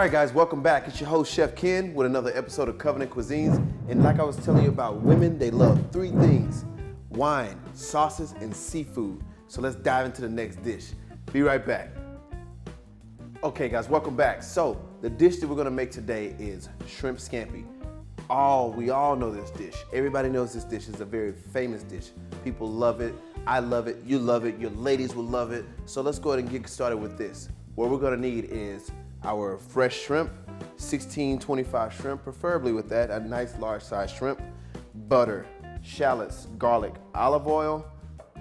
right, guys, welcome back. It's your host, Chef Ken, with another episode of Covenant Cuisines. And like I was telling you about women, they love three things: wine, sauces, and seafood. So let's dive into the next dish. Be right back. Okay, guys, welcome back. So the dish that we're gonna make today is shrimp scampi. We all know this dish. Everybody knows this dish. It's a very famous dish. People love it. I love it. You love it. Your ladies will love it. So let's go ahead and get started with this. What we're gonna need is our fresh shrimp, 1625 shrimp, preferably with that, a nice large size shrimp, butter, shallots, garlic, olive oil,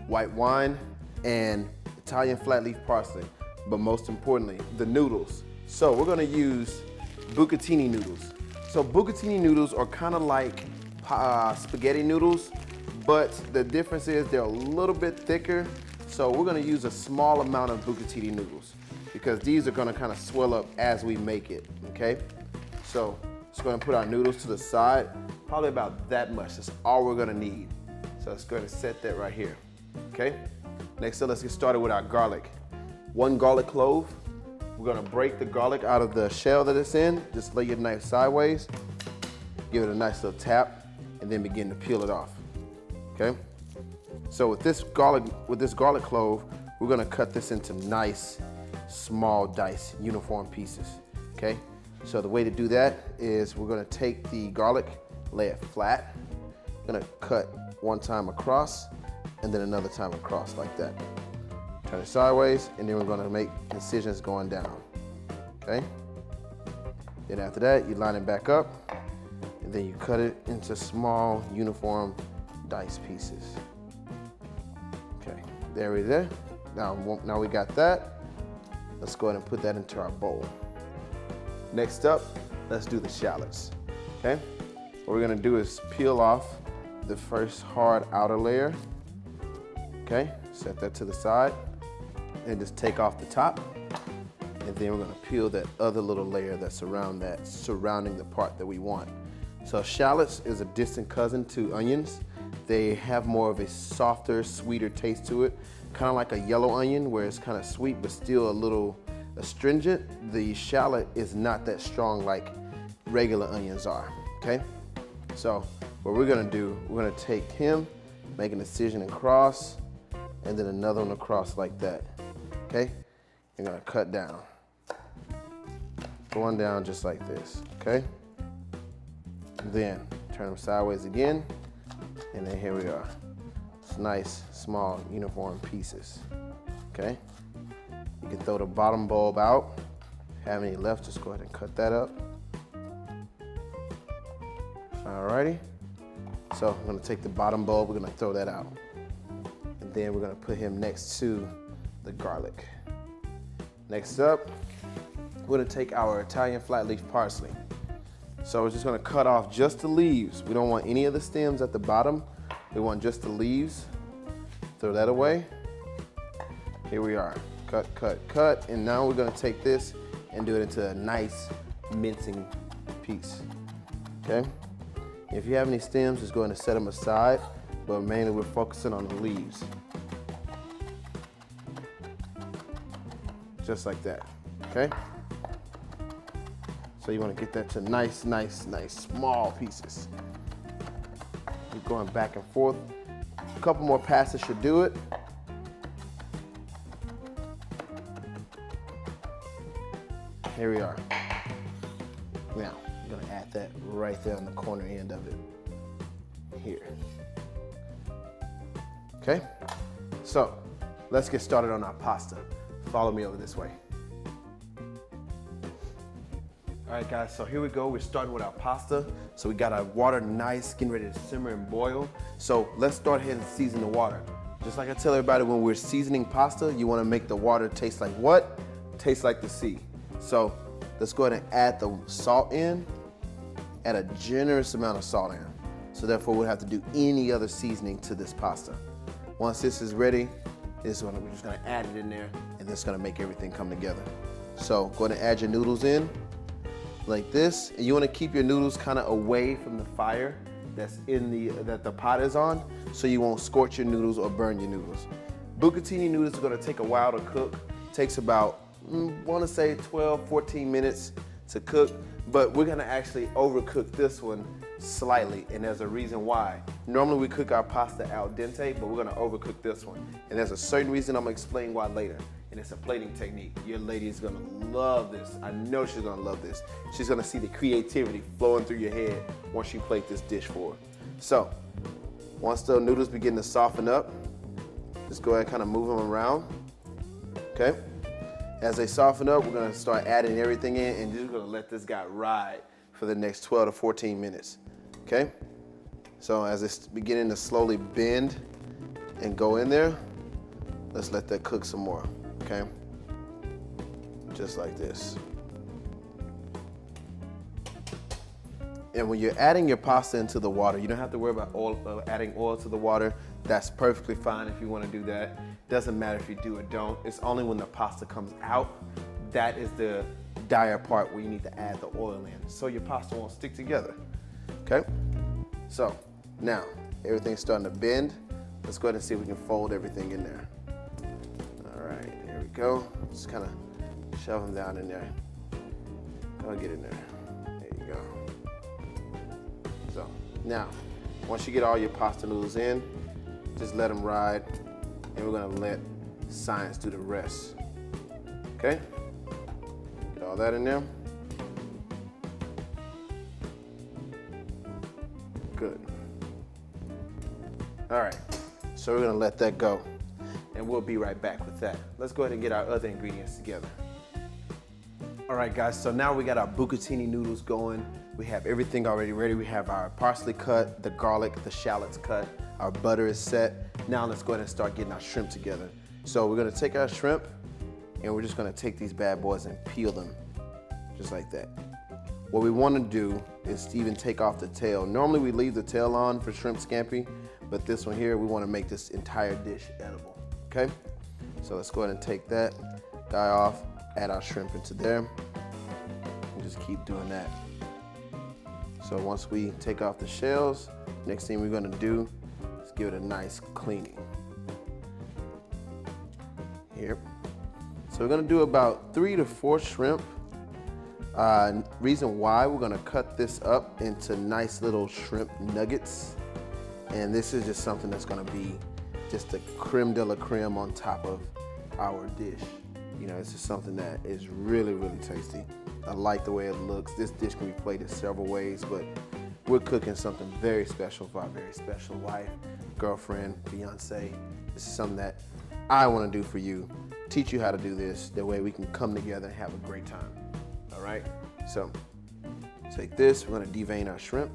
white wine, and Italian flat leaf parsley. But most importantly, the noodles. So we're gonna use bucatini noodles. So bucatini noodles are kind of like spaghetti noodles, but the difference is they're a little bit thicker. So we're gonna use a small amount of bucatini noodles, because these are gonna kind of swell up as we make it, okay? So just gonna put our noodles to the side, probably about that much. That's all we're gonna need. So let's go ahead and set that right here, okay? Next up, let's get started with our garlic. 1 garlic clove. We're gonna break the garlic out of the shell that it's in. Just lay your knife sideways, give it a nice little tap, and then begin to peel it off, okay? So with this garlic clove, we're gonna cut this into nice, small dice, uniform pieces, okay? So the way to do that is we're gonna take the garlic, lay it flat, gonna cut one time across, and then another time across like that. Turn it sideways, and then we're gonna make incisions going down, okay? Then after that, you line it back up, and then you cut it into small, uniform dice pieces. Okay, there it is. Now we got that. Let's go ahead and put that into our bowl. Next up, let's do the shallots, okay? What we're gonna do is peel off the first hard outer layer, okay? Set that to the side, and just take off the top. And then we're gonna peel that other little layer that's surrounding the part that we want. So shallots is a distant cousin to onions. They have more of a softer, sweeter taste to it, kind of like a yellow onion, where it's kind of sweet but still a little astringent. The shallot is not that strong like regular onions are, okay? So what we're gonna do, we're gonna take him, make an incision across, and then another one across like that, okay? You're gonna cut down. Going down just like this, okay? Then turn them sideways again, and then here we are. It's nice, small, uniform pieces, okay? You can throw the bottom bulb out. Have any left, just go ahead and cut that up. Alrighty. So I'm gonna take the bottom bulb, we're gonna throw that out. And then we're gonna put him next to the garlic. Next up, we're gonna take our Italian flat leaf parsley. So we're just gonna cut off just the leaves. We don't want any of the stems at the bottom. We want just the leaves. Throw that away. Here we are. Cut, cut, cut. And now we're gonna take this and do it into a nice mincing piece, okay? If you have any stems, just go ahead and set them aside, but mainly we're focusing on the leaves. Just like that, okay? So you wanna get that to nice, nice, nice small pieces. You're going back and forth. A couple more passes should do it. Here we are. Now, I'm gonna add that right there on the corner end of it. Here. Okay? So, let's get started on our pasta. Follow me over this way. All right, guys, so here we go. We're starting with our pasta. So we got our water nice, getting ready to simmer and boil. So let's start ahead and season the water. Just like I tell everybody, when we're seasoning pasta, you wanna make the water taste like what? Taste like the sea. So let's go ahead and add the salt in. Add a generous amount of salt in. So therefore we'll have to do any other seasoning to this pasta. Once this is ready, we're just gonna add it in there, and that's gonna make everything come together. So go ahead and add your noodles in like this. And you wanna keep your noodles kind of away from the fire that the pot is on, so you won't scorch your noodles or burn your noodles. Bucatini noodles are gonna take a while to cook. Takes about, wanna say 12, 14 minutes to cook, but we're gonna actually overcook this one slightly, and there's a reason why. Normally we cook our pasta al dente, but we're gonna overcook this one. And there's a certain reason I'm gonna explain why later. And it's a plating technique. Your lady is gonna love this. I know she's gonna love this. She's gonna see the creativity flowing through your head once you plate this dish for her. So, once the noodles begin to soften up, just go ahead and kind of move them around, okay? As they soften up, we're gonna start adding everything in, and you're gonna let this guy ride for the next 12 to 14 minutes, okay? So as it's beginning to slowly bend and go in there, let's let that cook some more, okay? Just like this. And when you're adding your pasta into the water, you don't have to worry about adding oil to the water. That's perfectly fine if you want to do that. Doesn't matter if you do or don't. It's only when the pasta comes out, that is the dire part where you need to add the oil in so your pasta won't stick together, okay? So now everything's starting to bend. Let's go ahead and see if we can fold everything in there. All right, there we go. Just kind of shove them down in there. Go get in there. There you go. So now, once you get all your pasta noodles in, just let them ride, and we're gonna let science do the rest. Okay? Get all that in there. Good. All right, so we're gonna let that go, and we'll be right back with that. Let's go ahead and get our other ingredients together. All right, guys, so now we got our bucatini noodles going. We have everything already ready. We have our parsley cut, the garlic, the shallots cut, our butter is set. Now let's go ahead and start getting our shrimp together. So we're gonna take our shrimp, and we're just gonna take these bad boys and peel them, just like that. What we wanna do is even take off the tail. Normally we leave the tail on for shrimp scampi, but this one here, we wanna make this entire dish edible, okay? So let's go ahead and take that guy off, add our shrimp into there, and just keep doing that. So once we take off the shells, next thing we're gonna do is give it a nice cleaning. Here. So we're gonna do about 3 to 4 shrimp. Reason why, we're gonna cut this up into nice little shrimp nuggets. And this is just something that's gonna be just a creme de la creme on top of our dish. You know, it's just something that is really, really tasty. I like the way it looks. This dish can be plated several ways, but we're cooking something very special for our very special wife, girlfriend, fiance. This is something that I want to do for you. Teach you how to do this. That way we can come together and have a great time. All right? So take this. We're going to devein our shrimp.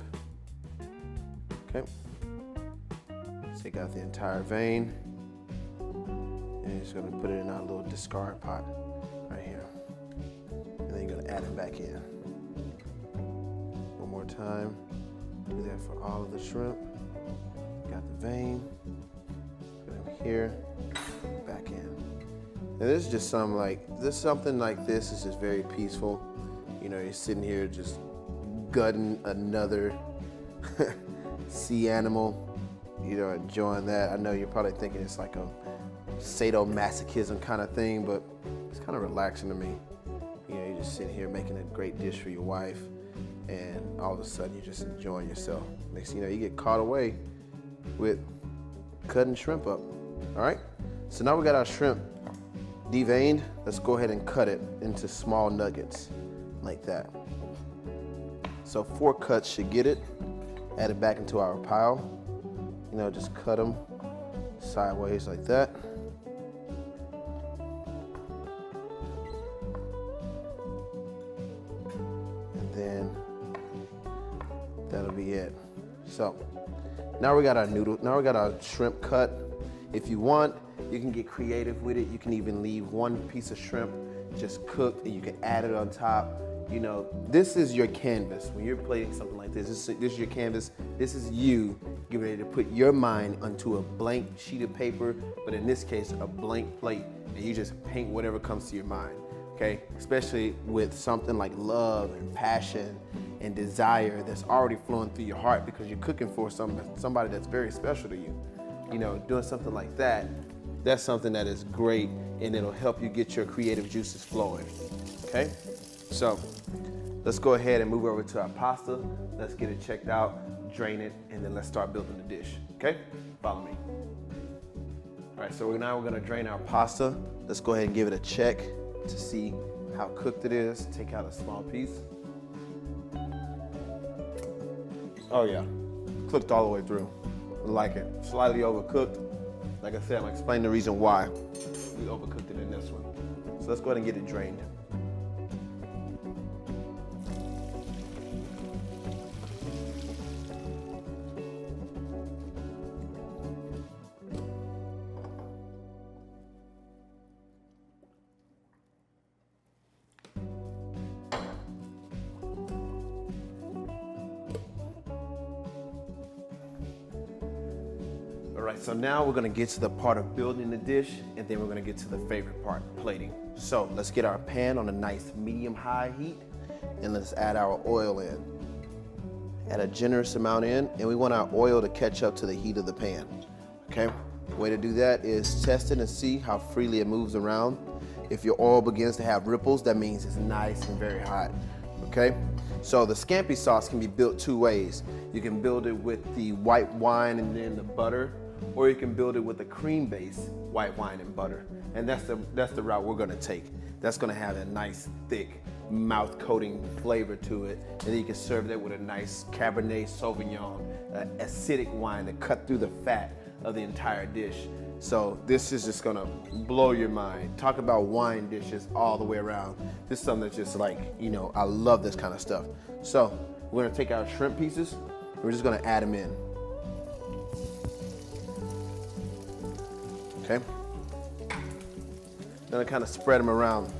Okay. Take out the entire vein. And just going to put it in our little discard pot right here. And then you're going to add it back in. One more time. Do that for all of the shrimp. Got the vein. Put it here. Back in. And this is just something like this is just very peaceful. You know, you're sitting here just gutting another sea animal. You know, enjoying that. I know you're probably thinking it's like a sadomasochism kind of thing, but it's kind of relaxing to me. You know, you're just sitting here making a great dish for your wife, and all of a sudden you're just enjoying yourself. Next thing you know, you get caught away with cutting shrimp up. All right, so now we got our shrimp deveined. Let's go ahead and cut it into small nuggets like that. So 4 cuts should get it. Add it back into our pile. You know, just cut them sideways like that. And then that'll be it. So now we got our noodle, now we got our shrimp cut. If you want, you can get creative with it. You can even leave one piece of shrimp just cooked and you can add it on top. You know, this is your canvas. When you're plating something like this, this is your canvas. This is you getting ready to put your mind onto a blank sheet of paper, but in this case, a blank plate, and you just paint whatever comes to your mind, okay? Especially with something like love and passion and desire that's already flowing through your heart because you're cooking for somebody that's very special to you. You know, doing something like that, that's something that is great, and it'll help you get your creative juices flowing, okay? So let's go ahead and move over to our pasta. Let's get it checked out, drain it, and then let's start building the dish, okay? Follow me. All right, so now we're gonna drain our pasta. Let's go ahead and give it a check to see how cooked it is. Take out a small piece. Oh yeah, cooked all the way through. I like it. Slightly overcooked. Like I said, I'm gonna explain the reason why we overcooked it in this one. So let's go ahead and get it drained. All right, so now we're gonna get to the part of building the dish, and then we're gonna get to the favorite part, plating. So let's get our pan on a nice medium-high heat, and let's add our oil in. Add a generous amount in, and we want our oil to catch up to the heat of the pan, okay? The way to do that is test it and see how freely it moves around. If your oil begins to have ripples, that means it's nice and very hot, okay? So the Scampi sauce can be built two ways. You can build it with the white wine and then the butter, or you can build it with a cream-based white wine and butter. And that's the route we're gonna take. That's gonna have a nice, thick, mouth-coating flavor to it. And then you can serve that with a nice Cabernet Sauvignon, acidic wine to cut through the fat of the entire dish. So this is just gonna blow your mind. Talk about wine dishes all the way around. This is something that's just like, you know, I love this kind of stuff. So we're gonna take our shrimp pieces, we're just gonna add them in. Okay? Then I kind of spread them around.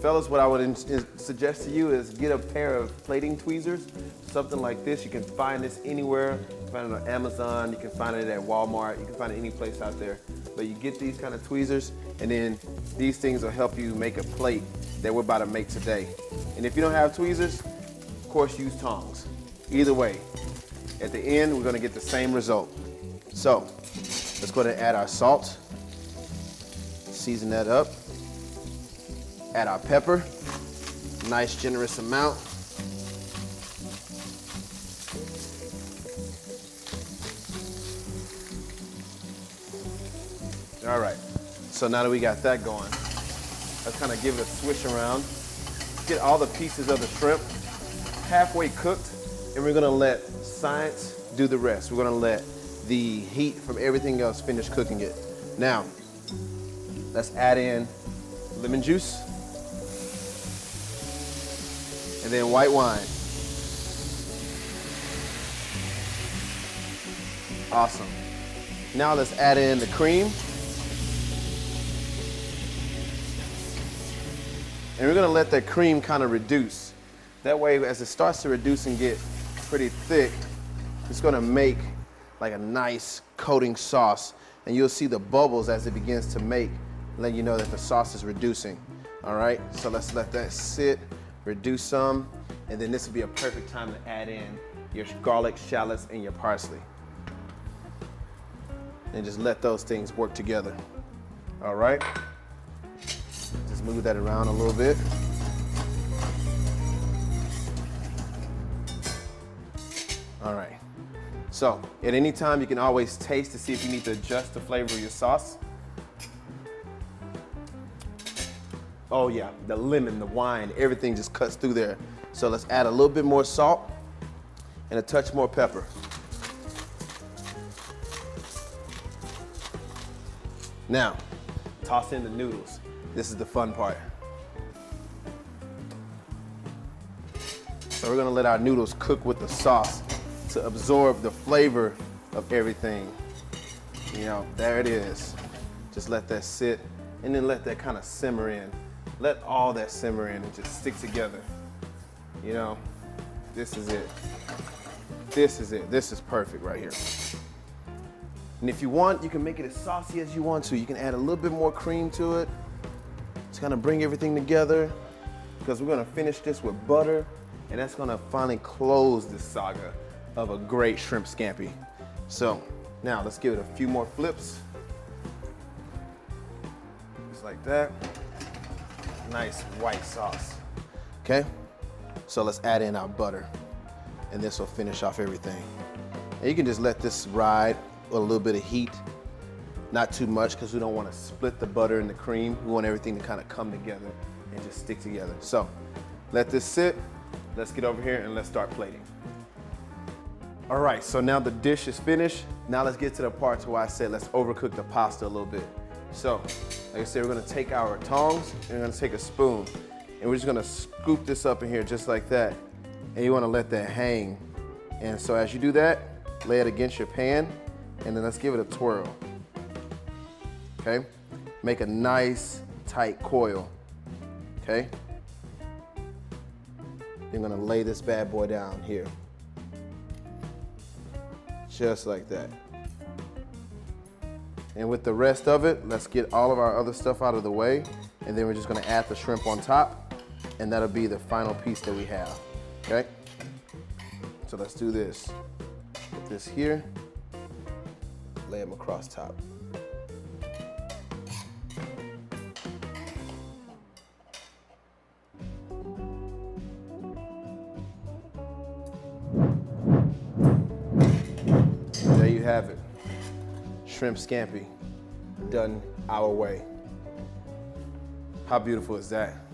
Fellas, what I would suggest to you is get a pair of plating tweezers, something like this. You can find this anywhere. You can find it on Amazon, you can find it at Walmart, you can find it any place out there. But you get these kind of tweezers, and then these things will help you make a plate that we're about to make today. And if you don't have tweezers, of course use tongs. Either way, at the end, we're gonna get the same result. So, let's go ahead and add our salt, season that up, add our pepper, nice generous amount. All right, so now that we got that going, let's kind of give it a swish around, get all the pieces of the shrimp halfway cooked, and we're gonna let science do the rest. We're gonna let the heat from everything else finish cooking it. Now, let's add in lemon juice, and then white wine. Awesome. Now let's add in the cream. And we're gonna let that cream kind of reduce. That way, as it starts to reduce and get pretty thick, it's gonna make like a nice coating sauce. And you'll see the bubbles as it begins to make, letting you know that the sauce is reducing. All right, so let's let that sit, reduce some, and then this will be a perfect time to add in your garlic, shallots, and your parsley. And just let those things work together. All right, just move that around a little bit. All right, so at any time you can always taste to see if you need to adjust the flavor of your sauce. Oh yeah, the lemon, the wine, everything just cuts through there. So let's add a little bit more salt and a touch more pepper. Now, toss in the noodles. This is the fun part. So we're gonna let our noodles cook with the sauce to absorb the flavor of everything. You know, there it is. Just let that sit and then let that kind of simmer in. Let all that simmer in and just stick together. You know, this is it. This is it. This is perfect right here. And if you want, you can make it as saucy as you want to. You can add a little bit more cream to it to kind of bring everything together, because we're gonna finish this with butter, and that's gonna finally close this saga of a great shrimp scampi. So now let's give it a few more flips. Just like that. Nice white sauce. okay? So let's add in our butter, and this will finish off everything. And you can just let this ride with a little bit of heat, not too much, because we don't want to split the butter and the cream. We want everything to kind of come together and just stick together. So let this sit. Let's get over here and let's start plating. All right, so now the dish is finished. Now let's get to the part where I said let's overcook the pasta a little bit. So, like I said, we're gonna take our tongs and we're gonna take a spoon and we're just gonna scoop this up in here just like that. And you wanna let that hang. And so as you do that, lay it against your pan and then let's give it a twirl. Okay? Make a nice tight coil. Okay? You're gonna lay this bad boy down here. Just like that. And with the rest of it, let's get all of our other stuff out of the way. And then we're just gonna add the shrimp on top. And that'll be the final piece that we have, okay? So let's do this. Put this here, lay them across top. There you have it. Shrimp scampi, done our way. How beautiful is that?